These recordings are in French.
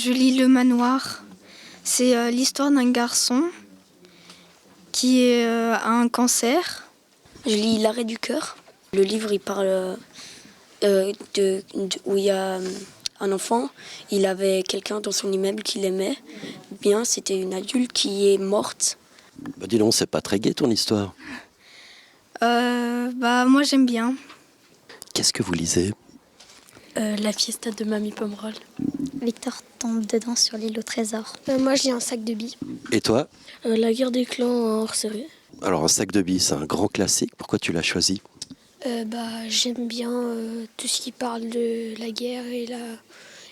Je lis Le Manoir. C'est l'histoire d'un garçon qui a un cancer. Je lis L'arrêt du cœur. Le livre, il parle où il y a un enfant. Il avait quelqu'un dans son immeuble qu'il aimait bien. C'était une adulte qui est morte. Bah dis donc, c'est pas très gai ton histoire. Moi j'aime bien. Qu'est-ce que vous lisez? La fiesta de Mamie Pomerol. Victor tombe dedans sur l'île au trésor. Moi, je lis Un sac de billes. Et toi? La guerre des clans hors série. Alors, Un sac de billes, c'est un grand classique. Pourquoi tu l'as choisi? J'aime bien tout ce qui parle de la guerre et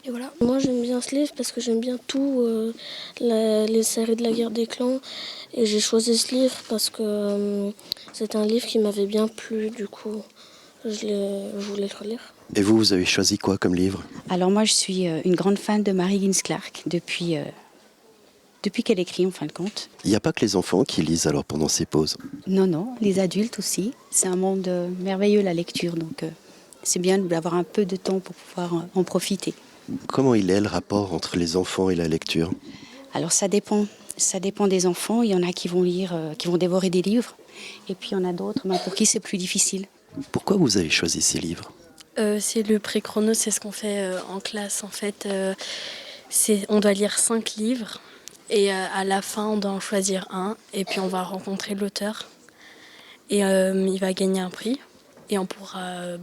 voilà. Moi j'aime bien ce livre parce que j'aime bien tout les séries de la guerre des clans. Et j'ai choisi ce livre parce que c'est un livre qui m'avait bien plu. Du coup, je voulais le relire. Et vous avez choisi quoi comme livre? Alors moi, je suis une grande fan de Mary Higgins Clark depuis qu'elle écrit, en fin de compte. Il n'y a pas que les enfants qui lisent alors pendant ces pauses. Non, les adultes aussi. C'est un monde merveilleux, la lecture, donc c'est bien d'avoir un peu de temps pour pouvoir en profiter. Comment il est le rapport entre les enfants et la lecture? Alors ça dépend des enfants. Il y en a qui vont lire, qui vont dévorer des livres, et puis il y en a d'autres pour qui c'est plus difficile. Pourquoi vous avez choisi ces livres? C'est le pré-chrono, c'est ce qu'on fait en classe. En fait, on doit lire 5 livres et à la fin, on doit en choisir un. Et puis, on va rencontrer l'auteur et il va gagner un prix. Et on pourra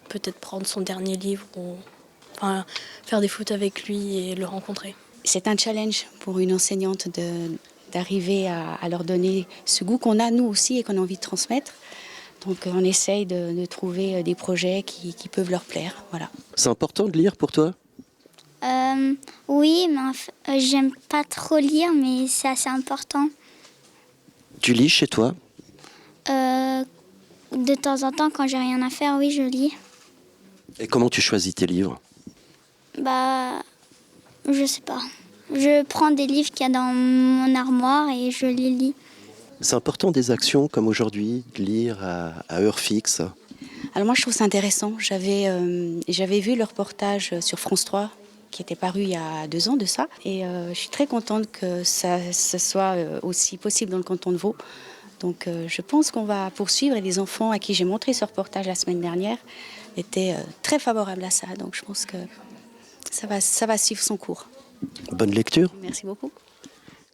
peut-être prendre son dernier livre ou faire des foot avec lui et le rencontrer. C'est un challenge pour une enseignante d'arriver à leur donner ce goût qu'on a, nous aussi, et qu'on a envie de transmettre. Donc on essaye de trouver des projets qui peuvent leur plaire. Voilà. C'est important de lire pour toi? Oui, mais j'aime pas trop lire, mais c'est assez important. Tu lis chez toi? De temps en temps, quand j'ai rien à faire, oui, je lis. Et comment tu choisis tes livres? Je sais pas. Je prends des livres qu'il y a dans mon armoire et je les lis. C'est important des actions comme aujourd'hui, de lire à heure fixe. Alors moi je trouve ça intéressant. J'avais vu le reportage sur France 3 qui était paru il y a 2 ans de ça. Et je suis très contente que ça soit aussi possible dans le canton de Vaud. Donc je pense qu'on va poursuivre, et les enfants à qui j'ai montré ce reportage la semaine dernière étaient très favorables à ça. Donc je pense que ça va suivre son cours. Bonne lecture. Merci beaucoup.